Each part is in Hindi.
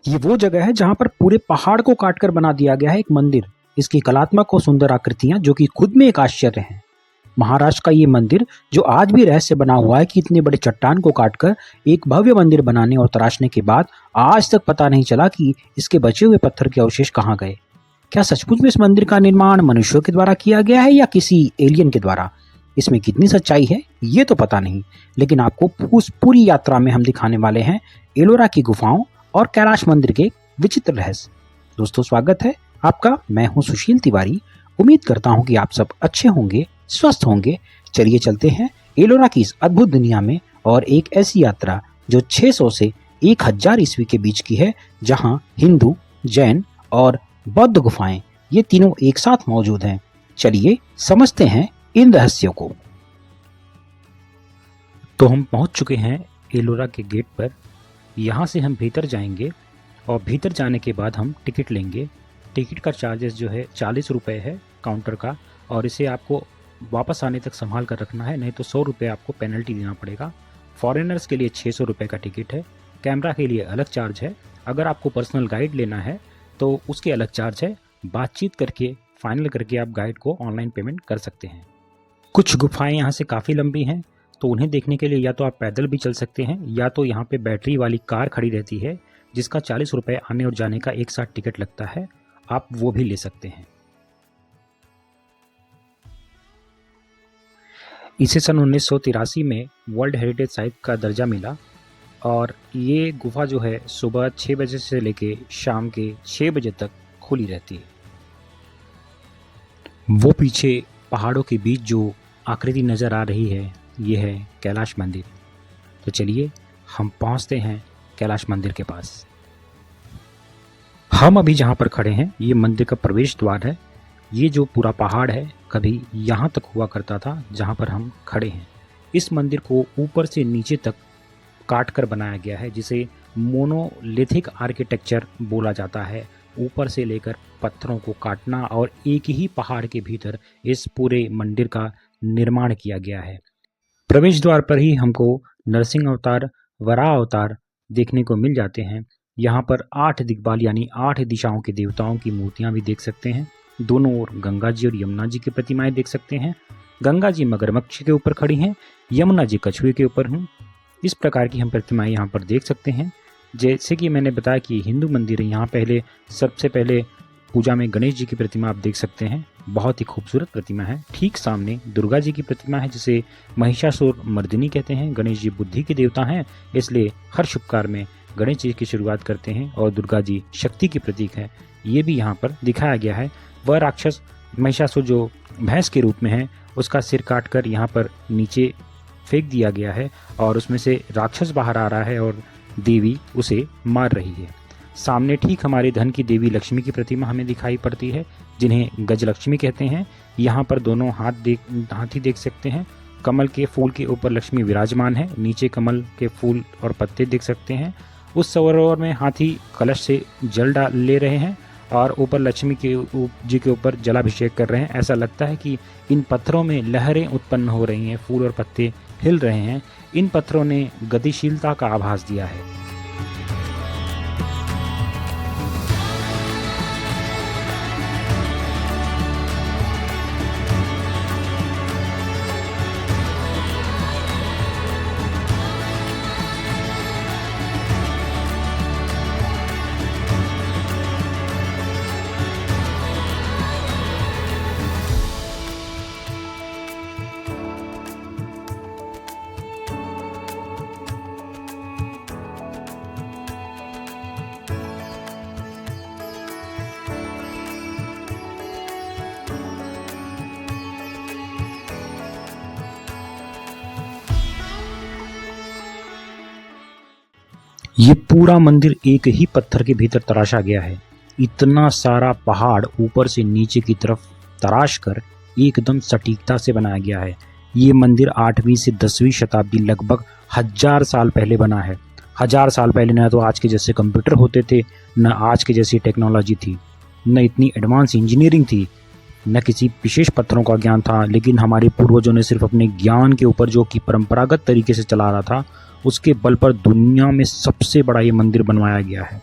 ये वो जगह है जहाँ पर पूरे पहाड़ को काटकर बना दिया गया है एक मंदिर। इसकी कलात्मक और सुंदर आकृतियां जो कि खुद में एक आश्चर्य हैं। महाराष्ट्र का ये मंदिर जो आज भी रहस्य बना हुआ है कि इतने बड़े चट्टान को काटकर एक भव्य मंदिर बनाने और तराशने के बाद आज तक पता नहीं चला कि इसके बचे हुए पत्थर के अवशेष कहाँ गए। क्या सचमुच में इस मंदिर का निर्माण मनुष्यों के द्वारा किया गया है या किसी एलियन के द्वारा? इसमें कितनी सच्चाई है ये तो पता नहीं, लेकिन आपको उस पूरी यात्रा में हम दिखाने वाले हैं एलोरा की गुफाओं और कैलाश मंदिर के विचित्र रहस्य। दोस्तों स्वागत है आपका, मैं हूं सुशील तिवारी। उम्मीद करता हूं कि आप सब अच्छे होंगे, स्वस्थ होंगे। चलिए चलते हैं एलोरा की इस अद्भुत दुनिया में और एक ऐसी यात्रा जो 600 से 1000 ईस्वी के बीच की है, जहां हिंदू, जैन और बौद्ध गुफाएं ये तीनों एक साथ मौजूद हैं। चलिए समझते हैं इन रहस्यों को। तो हम पहुंच चुके हैं एलोरा के गेट पर। यहाँ से हम भीतर जाएंगे और भीतर जाने के बाद हम टिकट लेंगे। टिकट का चार्जेस जो है 40 रुपये है काउंटर का, और इसे आपको वापस आने तक संभाल कर रखना है, नहीं तो 100 रुपये आपको पेनल्टी देना पड़ेगा। फॉरेनर्स के लिए 600 रुपये का टिकट है। कैमरा के लिए अलग चार्ज है। अगर आपको पर्सनल गाइड लेना है तो उसके अलग चार्ज है। बातचीत करके फाइनल करके आप गाइड को ऑनलाइन पेमेंट कर सकते हैं। कुछ गुफाएं यहाँ से काफ़ी लंबी हैं, तो उन्हें देखने के लिए या तो आप पैदल भी चल सकते हैं या तो यहाँ पे बैटरी वाली कार खड़ी रहती है जिसका 40 रुपये आने और जाने का एक साथ टिकट लगता है, आप वो भी ले सकते हैं। इसे सन 1983 में वर्ल्ड हेरिटेज साइट का दर्जा मिला और ये गुफा जो है सुबह 6 बजे से लेके शाम के 6 बजे तक खुली रहती है। वो पीछे पहाड़ों के बीच जो आकृति नज़र आ रही है ये है कैलाश मंदिर। तो चलिए हम पहुंचते हैं कैलाश मंदिर के पास। हम अभी जहां पर खड़े हैं ये मंदिर का प्रवेश द्वार है। ये जो पूरा पहाड़ है कभी यहाँ तक हुआ करता था जहाँ पर हम खड़े हैं। इस मंदिर को ऊपर से नीचे तक काट कर बनाया गया है, जिसे मोनोलिथिक आर्किटेक्चर बोला जाता है। ऊपर से लेकर पत्थरों को काटना और एक ही पहाड़ के भीतर इस पूरे मंदिर का निर्माण किया गया है। प्रवेश द्वार पर ही हमको नरसिंह अवतार, वराह अवतार देखने को मिल जाते हैं। यहाँ पर 8 दिग्पाल यानी 8 दिशाओं के देवताओं की मूर्तियां भी देख सकते हैं। दोनों ओर गंगा जी और यमुना जी की प्रतिमाएं देख सकते हैं। गंगा जी मगरमच्छ के ऊपर खड़ी हैं, यमुना जी कछुए के ऊपर हैं। इस प्रकार की हम प्रतिमाएं यहाँ पर देख सकते हैं। जैसे कि मैंने बताया कि हिंदू मंदिर है, यहाँ सबसे पहले पूजा में गणेश जी की प्रतिमा आप देख सकते हैं। बहुत ही खूबसूरत प्रतिमा है। ठीक सामने दुर्गा जी की प्रतिमा है जिसे महिषासुर मर्दिनी कहते हैं। गणेश जी बुद्धि के देवता हैं, इसलिए हर शुभ कार्य में गणेश जी की शुरुआत करते हैं और दुर्गा जी शक्ति की प्रतीक है। ये भी यहाँ पर दिखाया गया है। वह राक्षस महिषासुर जो भैंस के रूप में है उसका सिर काट कर यहाँ पर नीचे फेंक दिया गया है और उसमें से राक्षस बाहर आ रहा है और देवी उसे मार रही है। सामने ठीक हमारे धन की देवी लक्ष्मी की प्रतिमा हमें दिखाई पड़ती है, जिन्हें गजलक्ष्मी कहते हैं। यहाँ पर दोनों हाथी देख सकते हैं। कमल के फूल के ऊपर लक्ष्मी विराजमान है, नीचे कमल के फूल और पत्ते देख सकते हैं। उस सरोवर में हाथी कलश से जल ले रहे हैं और ऊपर लक्ष्मी जी के ऊपर जलाभिषेक कर रहे हैं। ऐसा लगता है कि इन पत्थरों में लहरें उत्पन्न हो रही हैं, फूल और पत्ते हिल रहे हैं। इन पत्थरों ने गतिशीलता का आभास दिया है। ये पूरा मंदिर एक ही पत्थर के भीतर तराशा गया है। इतना सारा पहाड़ ऊपर से नीचे की तरफ तराश कर एकदम सटीकता से बनाया गया है। ये मंदिर 8वीं से 10वीं शताब्दी लगभग 1000 साल पहले बना है। 1000 साल पहले न तो आज के जैसे कंप्यूटर होते थे, न आज के जैसी टेक्नोलॉजी थी, न इतनी एडवांस इंजीनियरिंग थी, न किसी विशेष पत्थरों का ज्ञान था। लेकिन हमारे पूर्वजों ने सिर्फ अपने ज्ञान के ऊपर, जो कि परंपरागत तरीके से चला रहा था, उसके बल पर दुनिया में सबसे बड़ा ये मंदिर बनवाया गया है।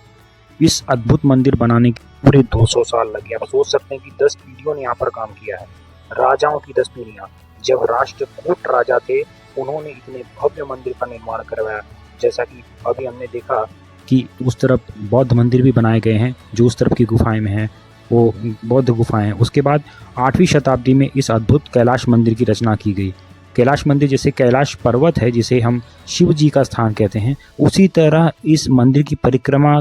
इस अद्भुत मंदिर बनाने के पूरे 200 साल लगे। आप सोच सकते हैं कि 10 पीढ़ियों ने यहाँ पर काम किया है, राजाओं की 10 पीढ़ियां। जब राष्ट्रकूट राजा थे उन्होंने इतने भव्य मंदिर का निर्माण करवाया। जैसा कि अभी हमने देखा कि उस तरफ बौद्ध मंदिर भी बनाए गए हैं, जो उस तरफ की गुफाएं में हैं वो बौद्ध गुफाएं हैं। उसके बाद 8वीं शताब्दी में इस अद्भुत कैलाश मंदिर की रचना की गई। कैलाश मंदिर जैसे कैलाश पर्वत है जिसे हम शिव जी का स्थान कहते हैं, उसी तरह इस मंदिर की परिक्रमा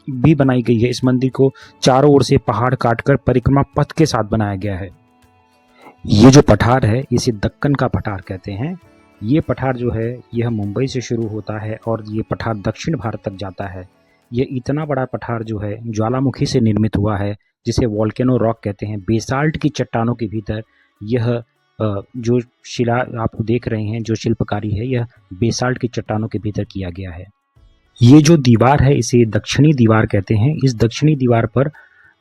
भी बनाई गई है। इस मंदिर को चारों ओर से पहाड़ काटकर परिक्रमा पथ के साथ बनाया गया है। ये जो पठार है इसे दक्कन का पठार कहते हैं। ये पठार जो है यह मुंबई से शुरू होता है और ये पठार दक्षिण भारत तक जाता है। ये इतना बड़ा पठार जो है ज्वालामुखी से निर्मित हुआ है, जिसे वोल्केनो रॉक कहते हैं। बेसाल्ट की चट्टानों के भीतर यह जो शिला आप देख रहे हैं, जो शिल्पकारी है, यह बेसाल्ट की चट्टानों के भीतर किया गया है। ये जो दीवार है इसे दक्षिणी दीवार कहते हैं। इस दक्षिणी दीवार पर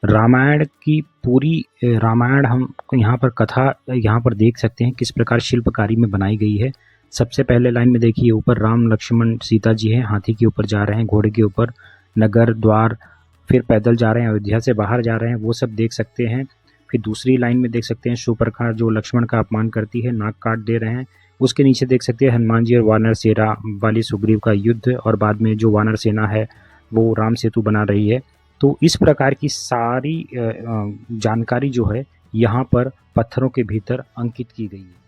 रामायण की पूरी रामायण हम यहाँ पर कथा यहाँ पर देख सकते हैं किस प्रकार शिल्पकारी में बनाई गई है। सबसे पहले लाइन में देखिए, ऊपर राम लक्ष्मण सीता जी हैं, हाथी के ऊपर जा रहे हैं, घोड़े के ऊपर, नगर द्वार, फिर पैदल जा रहे हैं, अयोध्या से बाहर जा रहे हैं, वो सब देख सकते हैं। फिर दूसरी लाइन में देख सकते हैं शूर्पणखा जो लक्ष्मण का अपमान करती है, नाक काट दे रहे हैं। उसके नीचे देख सकते हैं हनुमान जी और वानर सेना वाली सुग्रीव का युद्ध, और बाद में जो वानर सेना है वो राम सेतु बना रही है। तो इस प्रकार की सारी जानकारी जो है यहाँ पर पत्थरों के भीतर अंकित की गई है।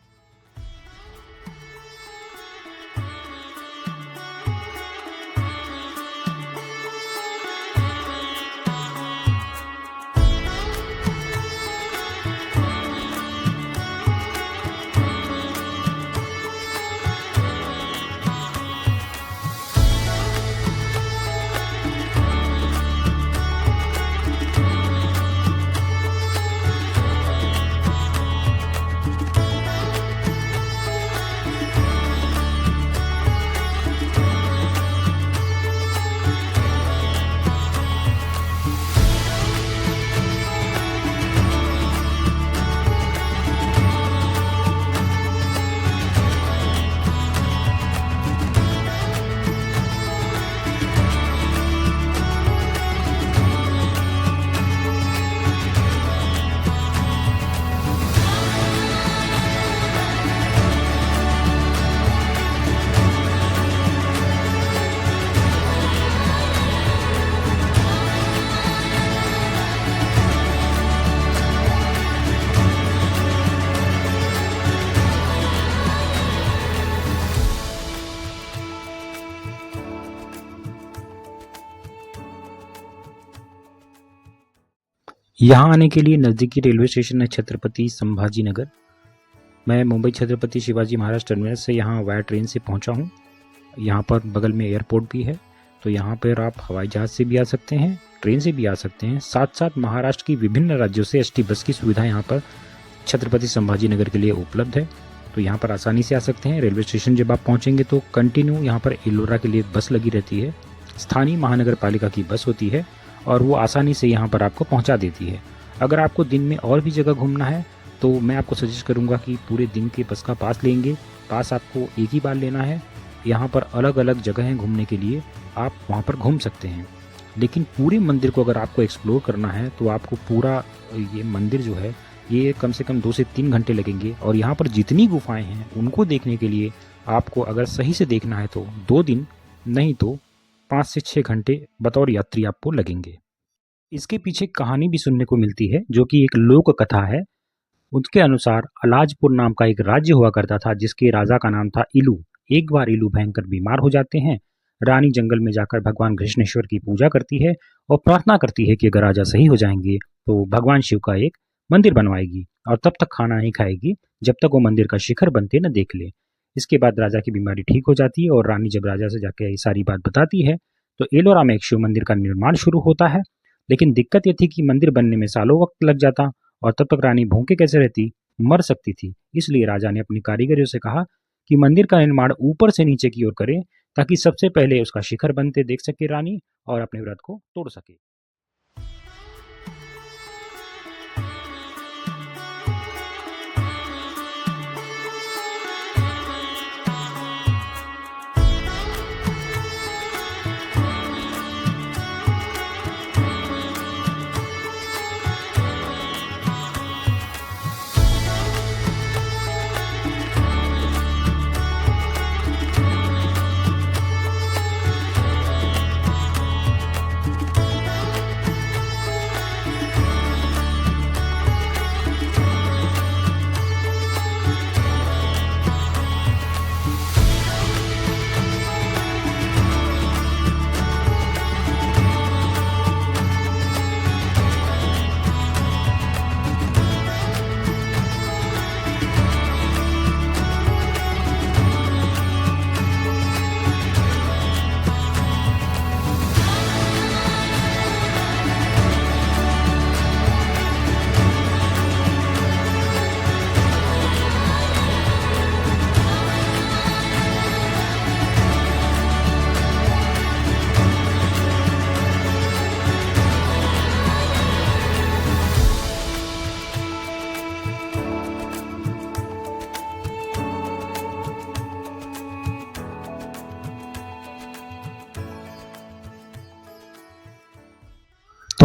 यहाँ आने के लिए नज़दीकी रेलवे स्टेशन है छत्रपति संभाजी नगर। मैं मुंबई छत्रपति शिवाजी महाराज टर्मिनस से यहाँ वाया ट्रेन से पहुँचा हूँ। यहाँ पर बगल में एयरपोर्ट भी है, तो यहाँ पर आप हवाई जहाज़ से भी आ सकते हैं, ट्रेन से भी आ सकते हैं। साथ साथ महाराष्ट्र की विभिन्न राज्यों से एसटी बस की सुविधा यहाँ पर छत्रपति संभाजी नगर के लिए उपलब्ध है, तो यहाँ पर आसानी से आ सकते हैं। रेलवे स्टेशन जब आप पहुँचेंगे तो कंटिन्यू यहाँ पर एलोरा के लिए बस लगी रहती है। स्थानीय महानगर पालिका की बस होती है और वो आसानी से यहाँ पर आपको पहुँचा देती है। अगर आपको दिन में और भी जगह घूमना है तो मैं आपको सजेस्ट करूँगा कि पूरे दिन के बस का पास लेंगे। पास आपको एक ही बार लेना है। यहाँ पर अलग अलग जगह हैं घूमने के लिए, आप वहाँ पर घूम सकते हैं। लेकिन पूरे मंदिर को अगर आपको एक्सप्लोर करना है तो आपको पूरा ये मंदिर जो है ये कम से कम 2 से 3 घंटे लगेंगे। और यहाँ पर जितनी गुफाएं हैं उनको देखने के लिए आपको अगर सही से देखना है तो 2 दिन नहीं तो 5 से 6 घंटे बतौर यात्री आपको लगेंगे। इसके पीछे कहानी भी सुनने को मिलती है जो कि एक लोक कथा है। उसके अनुसार अलाजपुर नाम का एक राज्य हुआ करता था जिसके राजा का नाम था इलू। एक बार इलू भयंकर बीमार हो जाते हैं। रानी जंगल में जाकर भगवान कृष्णेश्वर की पूजा करती है और प्रार्थना करती है कि अगर राजा सही हो जाएंगे तो भगवान शिव का एक मंदिर बनवाएगी और तब तक खाना नहीं खाएगी जब तक वो मंदिर का शिखर बनते न देख ले। इसके बाद राजा की बीमारी ठीक हो जाती है और रानी जब राजा से जाकर ये सारी बात बताती है तो एलोरा में एक शिव मंदिर का निर्माण शुरू होता है। लेकिन दिक्कत ये थी कि मंदिर बनने में सालों वक्त लग जाता और तब तक रानी भूखे कैसे रहती, मर सकती थी। इसलिए राजा ने अपनी कारीगरों से कहा कि मंदिर का निर्माण ऊपर से नीचे की ओर करें ताकि सबसे पहले उसका शिखर बनते देख सके रानी और अपने व्रत को तोड़ सके।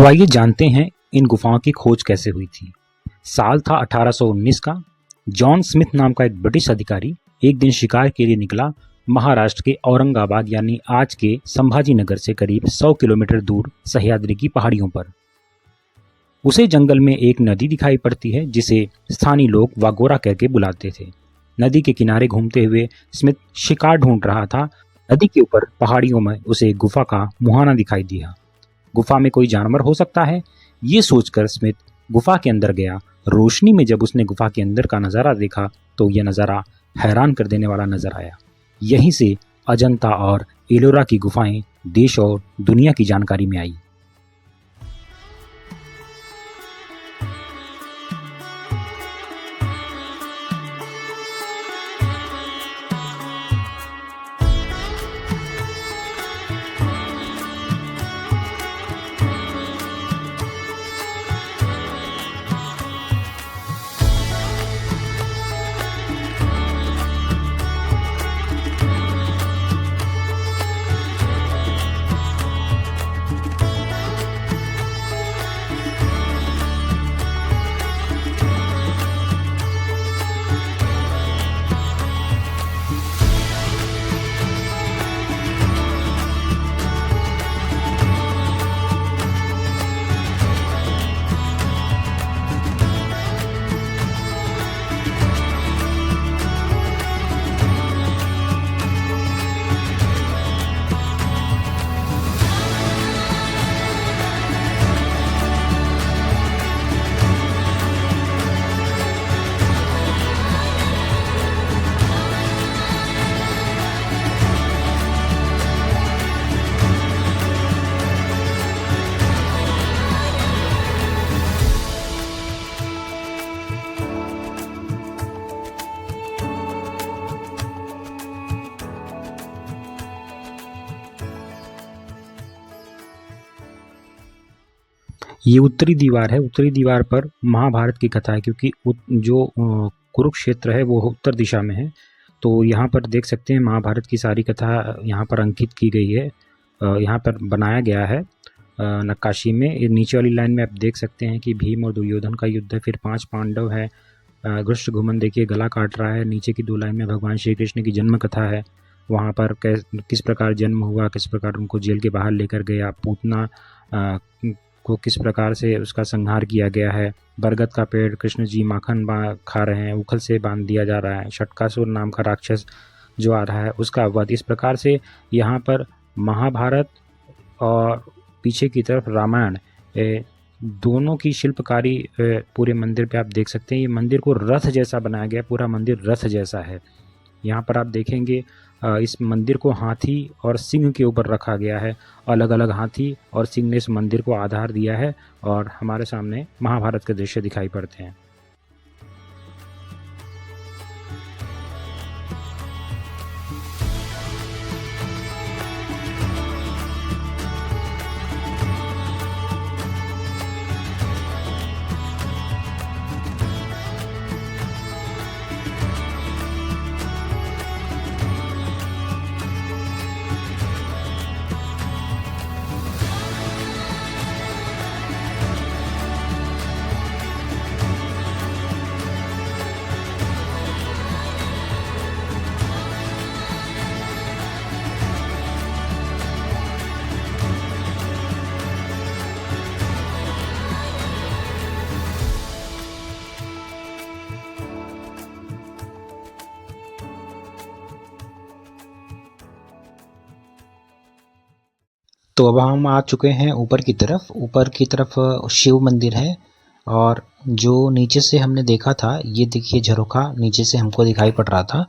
तो आइए जानते हैं इन गुफाओं की खोज कैसे हुई थी। साल था 1819 का। जॉन स्मिथ नाम का एक ब्रिटिश अधिकारी एक दिन शिकार के लिए निकला महाराष्ट्र के औरंगाबाद यानी आज के संभाजी नगर से करीब 100 किलोमीटर दूर सह्याद्री की पहाड़ियों पर। उसे जंगल में एक नदी दिखाई पड़ती है जिसे स्थानीय लोग वागोरा करके बुलाते थे। नदी के किनारे घूमते हुए स्मिथ शिकार ढूंढ रहा था। नदी के ऊपर पहाड़ियों में उसे गुफा का मुहाना दिखाई दिया। गुफा में कोई जानवर हो सकता है, ये सोचकर स्मिथ गुफा के अंदर गया। रोशनी में जब उसने गुफा के अंदर का नज़ारा देखा तो यह नज़ारा हैरान कर देने वाला नजर आया। यहीं से अजंता और एलोरा की गुफाएं देश और दुनिया की जानकारी में आई। ये उत्तरी दीवार है। उत्तरी दीवार पर महाभारत की कथा है, क्योंकि जो कुरुक्षेत्र है वो उत्तर दिशा में है। तो यहाँ पर देख सकते हैं महाभारत की सारी कथा यहाँ पर अंकित की गई है, यहाँ पर बनाया गया है नक्काशी में। नीचे वाली लाइन में आप देख सकते हैं कि भीम और दुर्योधन का युद्ध है, फिर 5 पांडव है, घृष्टद्युम्न देखिए गला काट रहा है। नीचे की 2 लाइन में भगवान श्री कृष्ण की जन्म कथा है, वहाँ पर किस प्रकार जन्म हुआ, किस प्रकार उनको जेल के बाहर लेकर गया, पूतना को किस प्रकार से उसका संहार किया गया है। बरगद का पेड़, कृष्ण जी माखन खा रहे हैं, उखल से बांध दिया जा रहा है। षटकासुर नाम का राक्षस जो आ रहा है उसका वध। इस प्रकार से यहाँ पर महाभारत और पीछे की तरफ रामायण दोनों की शिल्पकारी पूरे मंदिर पे आप देख सकते हैं। ये मंदिर को रथ जैसा बनाया गया, पूरा मंदिर रथ जैसा है। यहाँ पर आप देखेंगे इस मंदिर को हाथी और सिंह के ऊपर रखा गया है। अलग अलग हाथी और सिंह ने इस मंदिर को आधार दिया है और हमारे सामने महाभारत के दृश्य दिखाई पड़ते हैं। तो अब हम आ चुके हैं ऊपर की तरफ। ऊपर की तरफ शिव मंदिर है और जो नीचे से हमने देखा था, ये देखिए झरोखा नीचे से हमको दिखाई पड़ रहा था,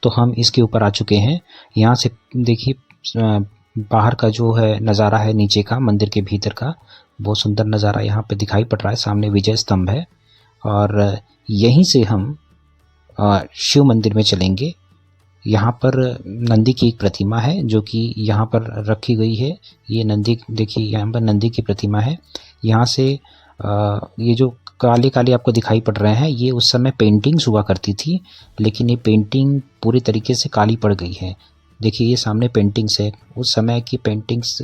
तो हम इसके ऊपर आ चुके हैं। यहाँ से देखिए बाहर का जो है नज़ारा है नीचे का, मंदिर के भीतर का बहुत सुंदर नज़ारा यहाँ पे दिखाई पड़ रहा है। सामने विजय स्तंभ है और यहीं से हम शिव मंदिर में चलेंगे। यहाँ पर नंदी की एक प्रतिमा है जो कि यहाँ पर रखी गई है। ये नंदी देखिए, यहाँ पर नंदी की प्रतिमा है। यहाँ से ये जो काले काले आपको दिखाई पड़ रहे हैं, ये उस समय पेंटिंग्स हुआ करती थी, लेकिन ये पेंटिंग पूरी तरीके से काली पड़ गई है। देखिए ये सामने पेंटिंग्स है, उस समय की पेंटिंग्स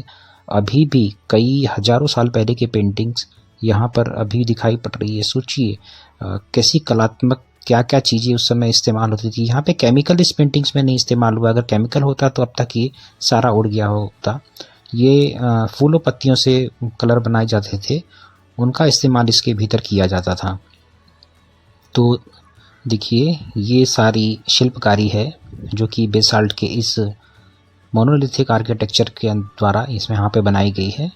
अभी भी कई हजारों साल पहले के पेंटिंग्स यहाँ पर अभी दिखाई पड़ रही है। सोचिए कैसी कलात्मक क्या क्या चीज़ें उस समय इस्तेमाल होती थी। यहाँ पे केमिकल इस पेंटिंग्स में नहीं इस्तेमाल हुआ, अगर केमिकल होता तो अब तक ये सारा उड़ गया होता। ये फूलों पत्तियों से कलर बनाए जाते थे, उनका इस्तेमाल इसके भीतर किया जाता था। तो देखिए ये सारी शिल्पकारी है जो कि बेसाल्ट के इस मोनोलिथिक आर्किटेक्चर के द्वारा इसमें यहाँ पे बनाई गई है।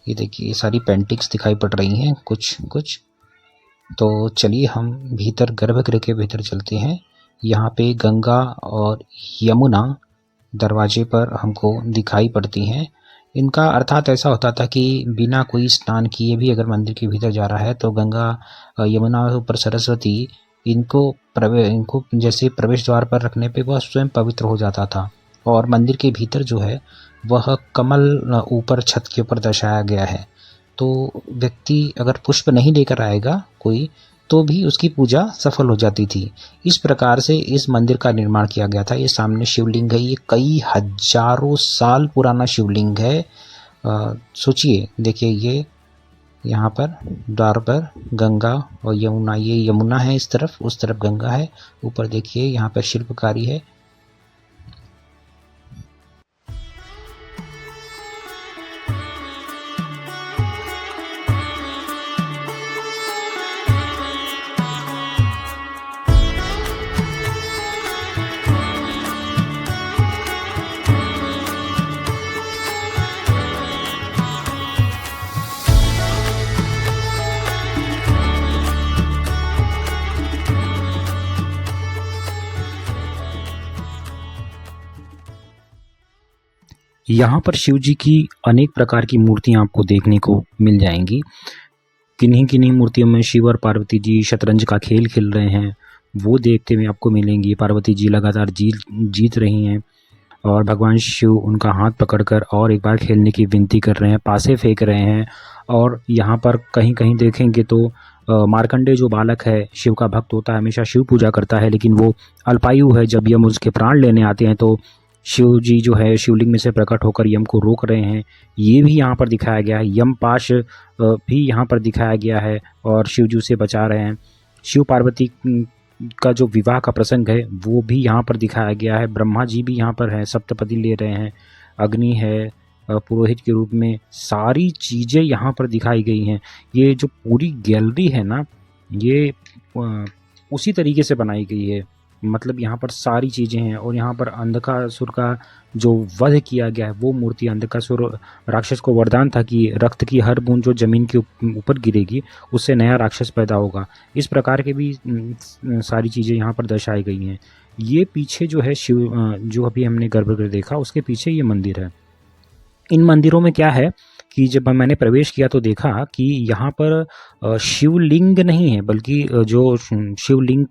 ये देखिए ये सारी पेंटिंग्स दिखाई पड़ रही हैं कुछ कुछ। तो चलिए हम भीतर गर्भगृह के भीतर चलते हैं। यहाँ पे गंगा और यमुना दरवाजे पर हमको दिखाई पड़ती हैं। इनका अर्थात ऐसा होता था कि बिना कोई स्नान किए भी अगर मंदिर के भीतर जा रहा है तो गंगा, यमुना के ऊपर सरस्वती, इनको जैसे प्रवेश द्वार पर रखने पे वह स्वयं पवित्र हो जाता था। और मंदिर के भीतर जो है वह कमल ऊपर छत के ऊपर दर्शाया गया है। तो व्यक्ति अगर पुष्प नहीं लेकर आएगा कोई तो भी उसकी पूजा सफल हो जाती थी। इस प्रकार से इस मंदिर का निर्माण किया गया था। ये सामने शिवलिंग है, ये कई हजारों साल पुराना शिवलिंग है। सोचिए देखिए ये यहाँ पर द्वार पर गंगा और यमुना, ये यमुना है इस तरफ, उस तरफ गंगा है। ऊपर देखिए यहाँ पर शिल्पकारी है। यहाँ पर शिव जी की अनेक प्रकार की मूर्तियाँ आपको देखने को मिल जाएंगी। किन्हीं किन्हीं मूर्तियों में शिव और पार्वती जी शतरंज का खेल खेल रहे हैं, वो देखते हुए आपको मिलेंगी। पार्वती जी लगातार जीत रही हैं और भगवान शिव उनका हाथ पकड़कर और एक बार खेलने की विनती कर रहे हैं, पासे फेंक रहे हैं। और यहाँ पर कहीं कहीं देखेंगे तो मार्कंडेय जो बालक है, शिव का भक्त होता है, हमेशा शिव पूजा करता है, लेकिन वो अल्पायु है। जब यम उसके प्राण लेने आते हैं तो शिव जी जो है शिवलिंग में से प्रकट होकर यम को रोक रहे हैं। ये भी यहाँ पर दिखाया गया है। यम पाश भी यहाँ पर दिखाया गया है और शिव जी उसे बचा रहे हैं। शिव पार्वती का जो विवाह का प्रसंग है वो भी यहाँ पर दिखाया गया है। ब्रह्मा जी भी यहाँ पर हैं, सप्तपदी ले रहे हैं, अग्नि है पुरोहित के रूप में। सारी चीज़ें यहाँ पर दिखाई गई हैं। ये जो पूरी गैलरी है ना, ये उसी तरीके से बनाई गई है। मतलब यहाँ पर सारी चीज़ें हैं। और यहाँ पर अंधकासुर का जो वध किया गया है वो मूर्ति, अंधकासुर राक्षस को वरदान था कि रक्त की हर बूंद जो जमीन के ऊपर गिरेगी उससे नया राक्षस पैदा होगा। इस प्रकार के भी सारी चीज़ें यहाँ पर दर्शाई गई हैं। ये पीछे जो है शिव, जो अभी हमने गर्भगृह देखा उसके पीछे ये मंदिर है। इन मंदिरों में क्या है कि जब मैंने प्रवेश किया तो देखा कि यहाँ पर शिवलिंग नहीं है, बल्कि जो शिवलिंग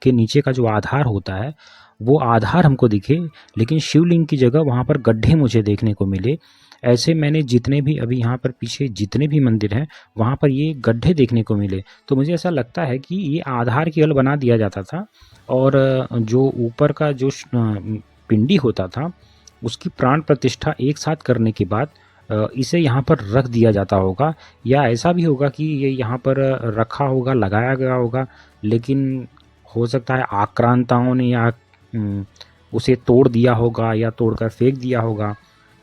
के नीचे का जो आधार होता है वो आधार हमको दिखे, लेकिन शिवलिंग की जगह वहाँ पर गड्ढे मुझे देखने को मिले। ऐसे मैंने जितने भी अभी यहाँ पर पीछे जितने भी मंदिर हैं वहाँ पर ये गड्ढे देखने को मिले। तो मुझे ऐसा लगता है कि ये आधार केवल बना दिया जाता था और जो ऊपर का जो पिंडी होता था उसकी प्राण प्रतिष्ठा एक साथ करने के बाद इसे यहाँ पर रख दिया जाता होगा, या ऐसा भी होगा कि ये यहाँ पर रखा होगा, लगाया गया होगा, लेकिन हो सकता है आक्रांताओं ने या उसे तोड़ दिया होगा या तोड़कर फेंक दिया होगा,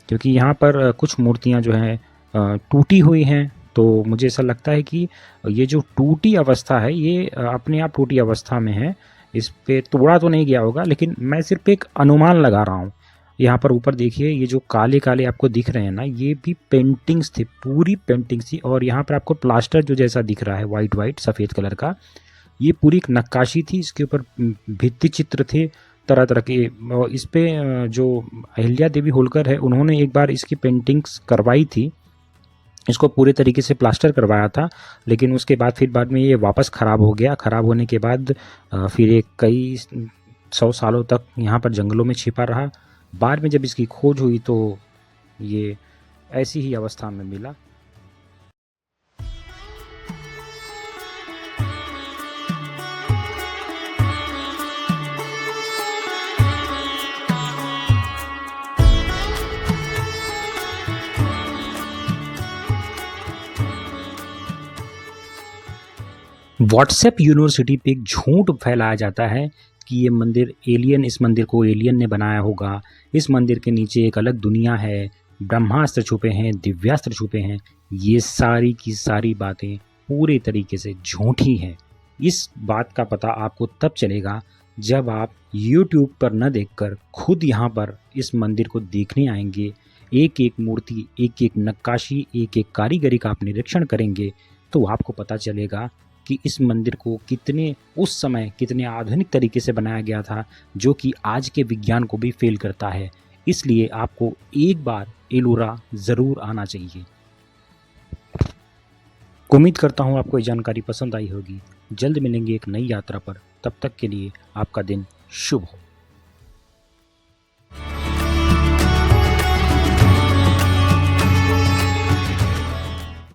क्योंकि यहाँ पर कुछ मूर्तियाँ जो हैं टूटी हुई हैं। तो मुझे ऐसा लगता है कि ये जो टूटी अवस्था है ये अपने आप टूटी अवस्था में है, इस पे तोड़ा तो नहीं गया होगा, लेकिन मैं सिर्फ एक अनुमान लगा रहा हूँ। यहाँ पर ऊपर देखिए ये जो काले काले आपको दिख रहे हैं ना, ये भी पेंटिंग्स थे, पूरी पेंटिंग्स थी। और यहाँ पर आपको प्लास्टर जो जैसा दिख रहा है वाइट सफ़ेद कलर का, ये पूरी एक नक्काशी थी। इसके ऊपर भित्ति चित्र थे तरह तरह के। इस पे जो अहिल्या देवी होलकर है उन्होंने एक बार इसकी पेंटिंग्स करवाई थी, इसको पूरे तरीके से प्लास्टर करवाया था, लेकिन उसके बाद में ये वापस ख़राब हो गया। ख़राब होने के बाद फिर एक कई 100 सालों तक यहाँ पर जंगलों में छिपा रहा। बाद में जब इसकी खोज हुई तो ये ऐसी ही अवस्था में मिला। व्हाट्सएप यूनिवर्सिटी पे एक झूठ फैलाया जाता है कि ये मंदिर एलियन, इस मंदिर को एलियन ने बनाया होगा, इस मंदिर के नीचे एक अलग दुनिया है, ब्रह्मास्त्र छुपे हैं, दिव्यास्त्र छुपे हैं। ये सारी की सारी बातें पूरे तरीके से झूठी हैं। इस बात का पता आपको तब चलेगा जब आप YouTube पर न देखकर खुद यहाँ पर इस मंदिर को देखने आएंगे, एक एक मूर्ति, एक एक नक्काशी, एक एक कारीगरी का आप निरीक्षण करेंगे, तो आपको पता चलेगा कि इस मंदिर को उस समय कितने आधुनिक तरीके से बनाया गया था, जो कि आज के विज्ञान को भी फेल करता है। इसलिए आपको एक बार एलोरा ज़रूर आना चाहिए। उम्मीद करता हूँ आपको ये जानकारी पसंद आई होगी। जल्द मिलेंगे एक नई यात्रा पर, तब तक के लिए आपका दिन शुभ हो।